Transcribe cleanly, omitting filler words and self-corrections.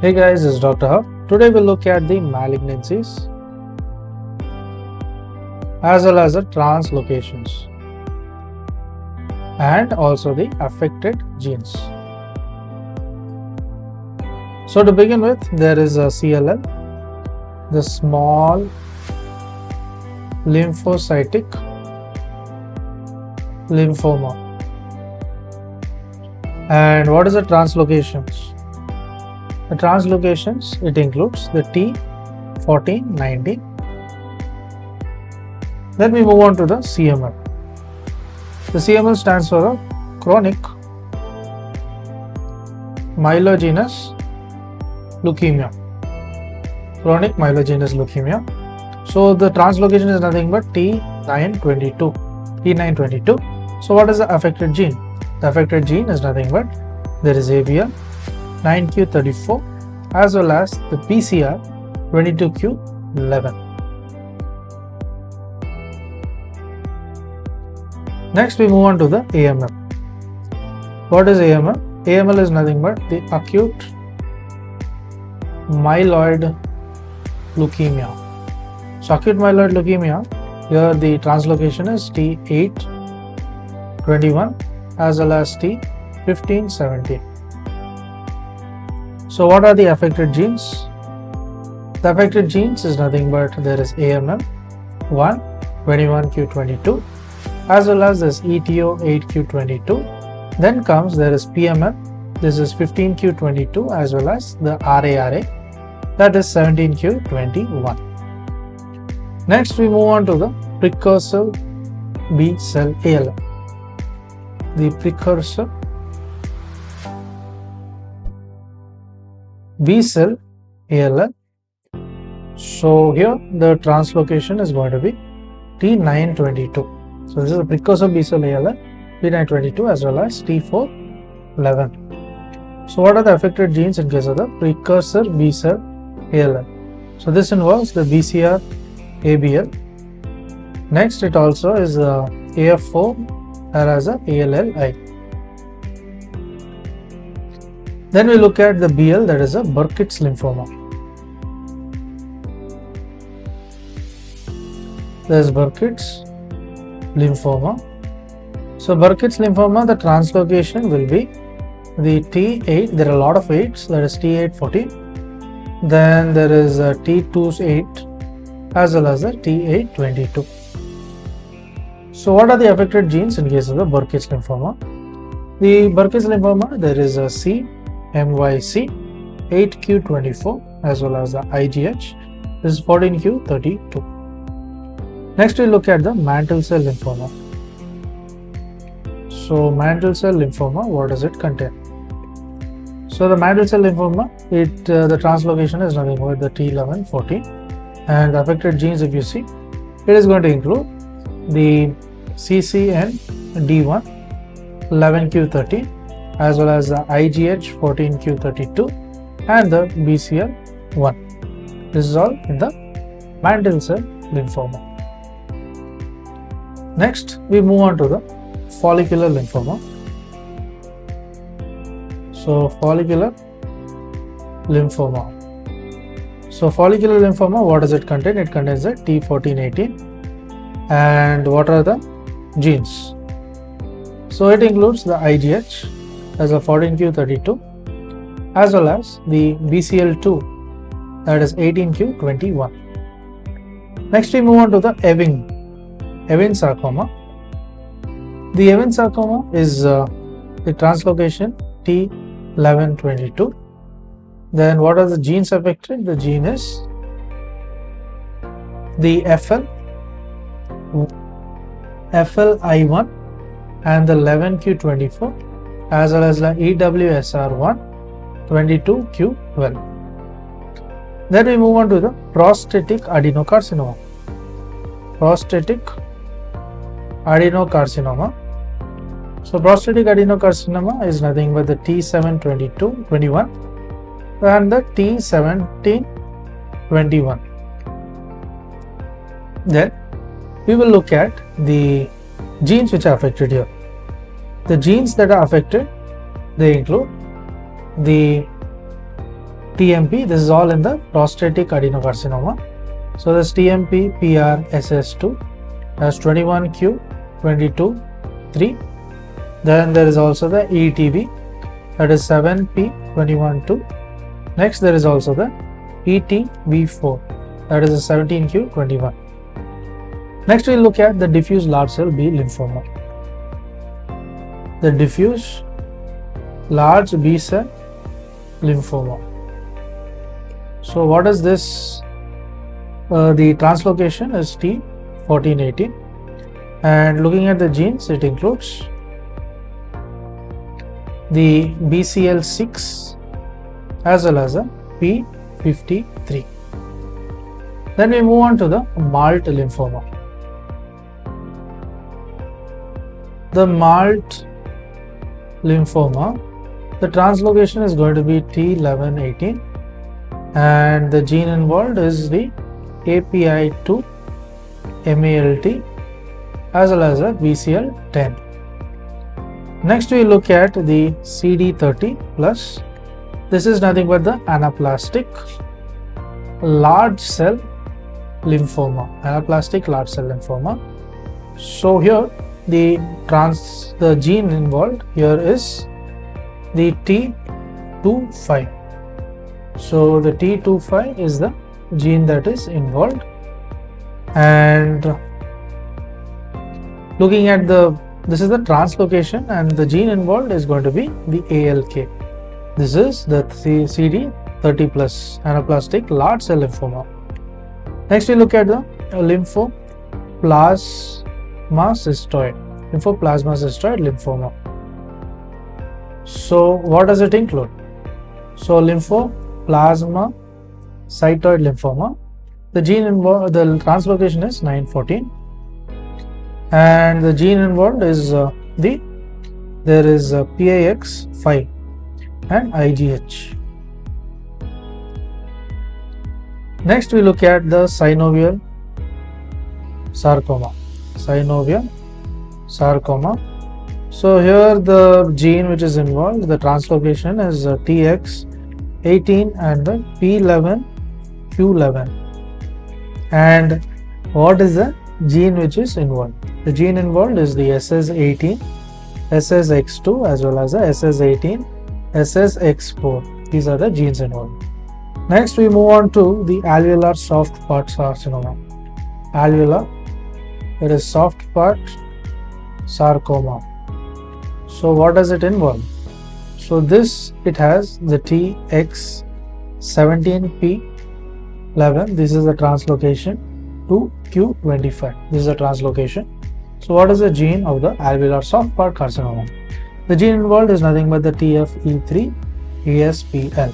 Hey guys, this is Dr. Hub. Today we'll look at the malignancies as well as the translocations and also the affected genes. So to begin with, there is a CLL, the small lymphocytic lymphoma. And what is the translocations? The translocations, it includes the T1490. Then we move on to the CML. The CML stands for a chronic myelogenous leukemia. Chronic myelogenous leukemia. So the translocation is nothing but T922. So what is the affected gene? The affected gene is nothing but there is ABL 9q34 as well as the PCR 22q11. Next we move on to the AML. What is AML? AML is nothing but the acute myeloid leukemia. So acute myeloid leukemia, here the translocation is T821 as well as T1517. So what are the affected genes? The affected genes is nothing but there is AML 1, 21q22 as well as this ETO 8q22. Then comes there is PML, this is 15q22 as well as the RARA, that is 17q21. Next we move on to the precursor B cell ALL. The precursor B cell ALL. So here the translocation is going to be T922. So this is a precursor B cell ALL, T922 as well as T411. So what are the affected genes in case of the precursor B cell ALL? So this involves the BCR ABL. Next it also is the AF4 as a ALLI. Then we look at the BL, that is a Burkitt's lymphoma. There is Burkitt's lymphoma. So Burkitt's lymphoma, the translocation will be the T8. There are a lot of 8s, that is T814. Then there is a T28 as well as a T822. So what are the affected genes in case of the Burkitt's lymphoma? The Burkitt's lymphoma, there is a CMYC 8q24 as well as the IGH, this is 14q32. Next we look at the mantle cell lymphoma. So mantle cell lymphoma, what does it contain? So the mantle cell lymphoma, the translocation is nothing but the T1114, and the affected genes, if you see, it is going to include the CCND1 11q13 as well as the IGH 14q32 and the BCL1. This is all in the mantle cell lymphoma. Next we move on to the follicular lymphoma. So follicular lymphoma. So follicular lymphoma, what does it contain? It contains the T1418. And what are the genes? So it includes the IGH as a 14q32 as well as the BCL2, that is 18q21. Next we move on to the Ewing sarcoma. The Ewing sarcoma is the translocation T1122. Then what are the genes affected? The gene is the FLI1 and the 11q24 as well as the EWSR1 22q12. Then we move on to the prostatic adenocarcinoma. Prostatic adenocarcinoma. So prostatic adenocarcinoma is nothing but the T72221 and the T1721. Then we will look at the genes which are affected here. The genes that are affected, they include the TMP, this is all in the prostatic adenocarcinoma. So this TMP PRSS2 has 21Q, 22, 3. Then there is also the ETB, that is 7P, 21, 2. Next there is also the ETB4, that is a 17Q, 21. Next we will look at the diffuse large cell B lymphoma. The diffuse large B cell lymphoma. So what is this? The translocation is T1418, and looking at the genes, it includes the BCL6 as well as a P53. Then we move on to the MALT lymphoma. The MALT lymphoma, the translocation is going to be T1118, and the gene involved is the API2 MALT as well as a BCL10. Next we look at the CD30 plus. This is nothing but the anaplastic large cell lymphoma. Anaplastic large cell lymphoma. So here the gene involved here is the T25. So the T25 is the gene that is involved, and looking at this is the translocation, and the gene involved is going to be the ALK. This is the CD30 plus anaplastic large cell lymphoma. Next we look at the lymphoplasmacystoid lymphoma. So what does it include? So lymphoplasmacytoid lymphoma, the gene involved, the translocation is 914, and the gene involved is there is PIX5 and IGH. Next we look at the synovial sarcoma. So here the gene which is involved, the translocation is TX18 and the P11Q11. And what is the gene which is involved? The gene involved is the SS18, SSX2 as well as the SS18, SSX4. These are the genes involved. Next we move on to the alveolar soft part carcinoma. Alveolar, it is soft part sarcoma. So what does it involve? So this, it has the TX17P11. This is the translocation to Q25. This is the translocation. So what is the gene of the alveolar soft part carcinoma? The gene involved is nothing but the TFE3 ESPL.